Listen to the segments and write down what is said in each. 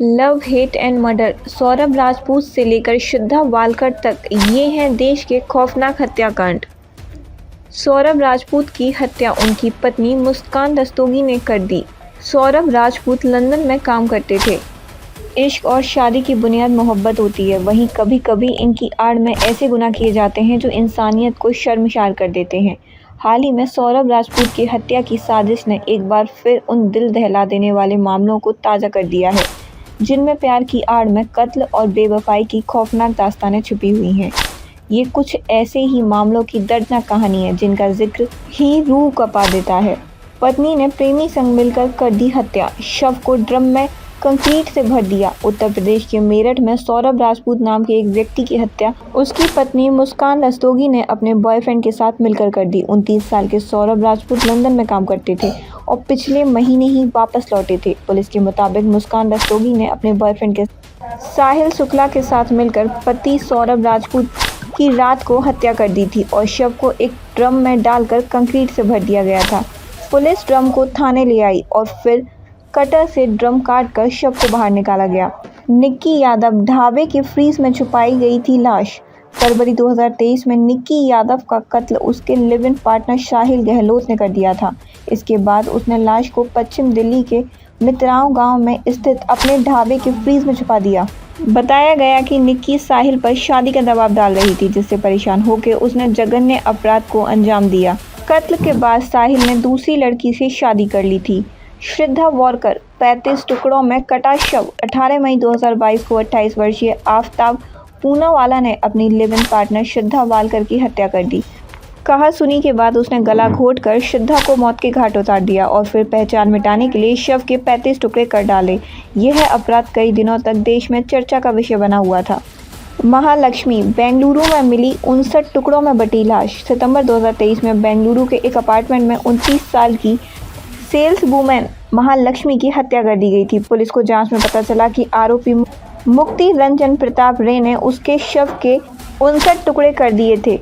Love hate and murder, Saurabh Rajput से लेकर श्रद्धा Walker तक, ये हैं देश के खौफनाक हत्याकांड। सौरभ राजपूत की हत्या उनकी पत्नी मुस्कान दस्तोगी ने कर दी। सौरभ राजपूत लंदन में काम करते थे। इश्क और शादी की बुनियाद मोहब्बत होती है, वहीं कभी कभी इनकी आड़ में ऐसे गुनाह किए जाते हैं जो इंसानियत को शर्मसार कर देते हैं। हाल ही में सौरभ राजपूत की हत्या की साजिश ने एक बार फिर उन दिल दहला देने वाले मामलों को ताज़ा कर दिया है, जिनमें प्यार की आड़ में कत्ल और बेवफाई की खौफनाक दास्तानें छुपी हुई हैं। ये कुछ ऐसे ही मामलों की दर्दनाक कहानी है जिनका जिक्र ही रूह कँपा देता है। पत्नी ने प्रेमी संग मिलकर कर दी हत्या, शव को ड्रम में कंक्रीट से भर दिया। उत्तर प्रदेश के मेरठ में सौरभ राजपूत नाम के एक व्यक्ति की हत्या उसकी पत्नी मुस्कान दस्तोगी ने अपने बॉयफ्रेंड के साथ मिलकर कर दी। 29 साल के सौरभ राजपूत लंदन में काम करते थे और पिछले महीने ही वापस लौटे थे। पुलिस के मुताबिक मुस्कान दस्तोगी ने अपने बॉयफ्रेंड के साहिल शुक्ला के साथ मिलकर पति सौरभ राजपूत की रात को हत्या कर दी थी और शव को एक ड्रम में डालकर कंक्रीट से भर दिया गया था। पुलिस ड्रम को थाने ले आई और फिर कटर से ड्रम काट कर शव को बाहर निकाला गया। निक्की यादव ढाबे के फ्रीज में छुपाई गई थी लाश। फरवरी 2023 में निक्की यादव का कत्ल उसके लिव इन पार्टनर साहिल गहलोत ने कर दिया था। इसके बाद उसने लाश को पश्चिम दिल्ली के मित्राओं गांव में स्थित अपने ढाबे के फ्रीज में छुपा दिया। बताया गया कि निक्की साहिल पर शादी का दबाव डाल रही थी, जिससे परेशान होकर उसने जघन्य अपराध को अंजाम दिया। कत्ल के बाद साहिल ने दूसरी लड़की से शादी कर ली थी। श्रद्धा वालकर 35 टुकड़ों में कटा शव। 18 मई 2022 को 28 वर्षीय आफ्ताब पूनावाला ने अपनी live in partner Shraddha Walker की हत्या कर दी। कहा सुनी के बाद उसने गला घोंटकर श्रद्धा को मौत के घाट उतार दिया और फिर पहचान मिटाने के लिए शव के 35 टुकड़े कर डाले। यह अपराध कई दिनों तक देश में चर्चा का विषय बना हुआ था। महालक्ष्मी, बेंगलुरु में मिली 59 टुकड़ों में बटी लाश। सितंबर 2023 में बेंगलुरु के एक अपार्टमेंट में 29 साल की सेल्स वुमेन महालक्ष्मी की हत्या कर दी गई थी। पुलिस को जांच में पता चला कि आरोपी मुक्ति रंजन प्रताप रे ने उसके शव के 59 टुकड़े कर दिए थे।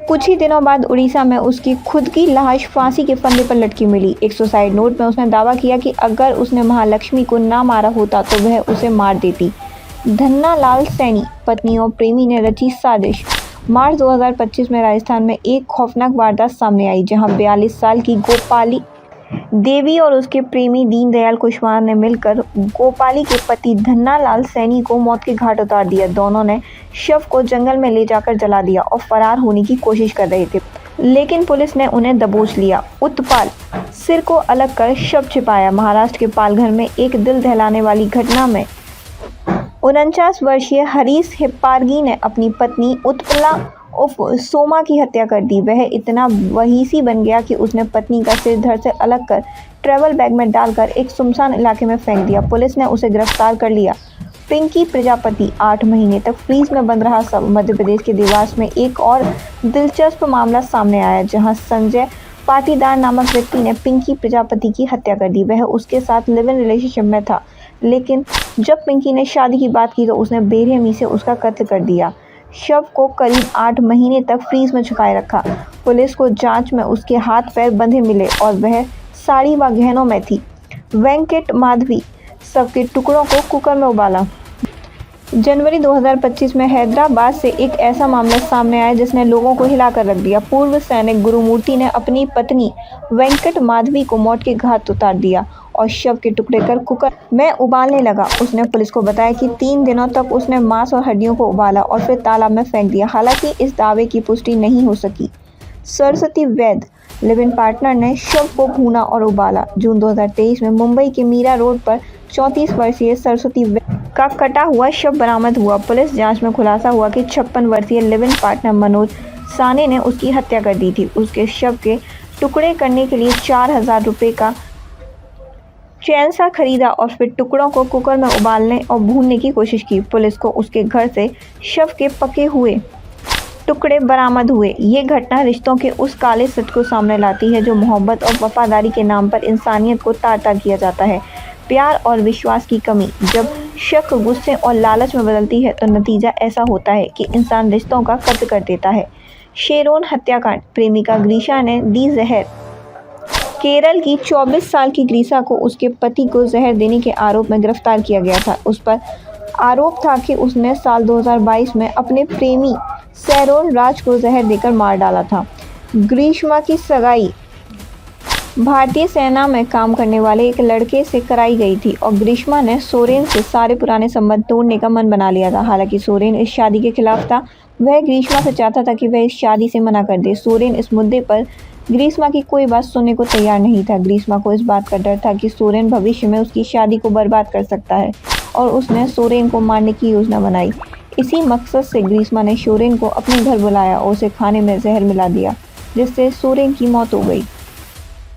कुछ ही दिनों बाद उड़ीसा में उसकी खुद की लाश फांसी के फंदे पर लटकी मिली। एक सुसाइड नोट में उसने दावा किया कि अगर उसने महालक्ष्मी को ना मारा होता तो वह उसे मार देती। धन्ना लाल सैनी, पत्नी और प्रेमी ने रची साजिश। मार्च 2025 में राजस्थान में एक खौफनाक वारदात सामने आई, जहां 42 साल की गोपाली देवी और उसके प्रेमी दीनदयाल कुशवाहा ने मिलकर गोपाली के पति धन्ना लाल सैनी को मौत के घाट उतार दिया। दोनों ने शव को जंगल में ले जाकर जला दिया और फरार होने की कोशिश कर रहे थे, लेकिन पुलिस ने उन्हें दबोच लिया। उत्पाल, सिर को अलग कर शव छिपाया। महाराष्ट्र के पालघर में एक दिल दहलाने वाली घटना में 49 वर्षीय हरीश हिप्पारगी ने अपनी पत्नी उत्पला उफ सोमा की हत्या कर दी। वह इतना वहीसी बन गया कि उसने पत्नी का सिर धड़ से अलग कर ट्रैवल बैग में डालकर एक सुनसान इलाके में फेंक दिया। पुलिस ने उसे गिरफ्तार कर लिया। पिंकी प्रजापति, 8 महीने तक फ्रीज में बंद रहा शव। मध्य प्रदेश के देवास में एक और दिलचस्प मामला सामने आया, जहां संजय पाटीदार नामक व्यक्ति ने पिंकी प्रजापति की हत्या कर दी। वह उसके साथ लिव इन रिलेशनशिप में था, लेकिन जब पिंकी ने शादी की बात की तो उसने बेरहमी से उसका कत्ल कर दिया। शव को करीब 8 महीने तक फ्रीज में छुपाए रखा। पुलिस को जांच में उसके हाथ पैर बंधे मिले और वह साड़ी व गहनों में थी। वेंकट माधवी, शव के टुकड़ों को कुकर में उबाला। जनवरी 2025 में हैदराबाद से एक ऐसा मामला सामने आया जिसने लोगों को हिलाकर रख दिया। पूर्व सैनिक गुरुमूर्ति ने अपनी पत्नी वेंकट माधवी को मौत के घाट उतार दिया और शव के टुकड़े कर कुकर में उबालने लगा। उसने पुलिस को बताया कि 3 दिनों तक उसने मांस और हड्डियों को उबाला और फिर तालाब में फेंक दिया। हालांकि इस दावे की पुष्टि नहीं हो सकी। सरस्वती वैद्य, लिव इन पार्टनर ने शव को भूना और उबाला। जून 2023 में मुंबई के मीरा रोड पर 34 वर्षीय सरस्वती वैद्य का कटा हुआ शव बरामद हुआ। पुलिस जांच में खुलासा हुआ कि 56 वर्षीय लिव इन पार्टनर मनोज साने ने उसकी हत्या कर दी थी। उसके शव के टुकड़े करने के लिए 4000 रुपये का चैनसा खरीदा और फिर टुकड़ों को कुकर में उबालने और भूनने की कोशिश की। पुलिस को उसके घर से शव के पके हुए टुकड़े बरामद हुए। ये घटना रिश्तों के उस काले सच को सामने लाती है जो मोहब्बत और वफादारी के नाम पर इंसानियत को तार-तार किया जाता है। प्यार और विश्वास की कमी जब शक, गुस्से और लालच में बदलती है तो नतीजा ऐसा होता है कि इंसान रिश्तों का कत्ल कर देता है। शेरोन हत्याकांड, प्रेमिका ग्रीशा ने दी जहर। केरल की 24 साल की ग्रीसा को उसके पति को जहर देने के आरोप में गिरफ्तार किया गया था। उस पर आरोप था कि उसने साल 2022 में अपने प्रेमी सैरोन राज को जहर देकर मार डाला था। ग्रीष्मा की सगाई भारतीय सेना में काम करने वाले एक लड़के से कराई गई थी और ग्रीष्मा ने सोरेन से सारे पुराने संबंध तोड़ने का मन बना लिया था। हालांकि सोरेन इस शादी के खिलाफ था। वह ग्रीष्मा से चाहता था कि वह इस शादी से मना कर दे। सोरेन इस मुद्दे पर ग्रीष्मा की कोई बात सुनने को तैयार नहीं था। ग्रीष्मा को इस बात का डर था कि सोरेन भविष्य में उसकी शादी को बर्बाद कर सकता है और उसने सोरेन को मारने की योजना बनाई। इसी मकसद से ग्रीष्मा ने सोरेन को अपने घर बुलाया और उसे खाने में जहर मिला दिया, जिससे सोरेन की मौत हो गई।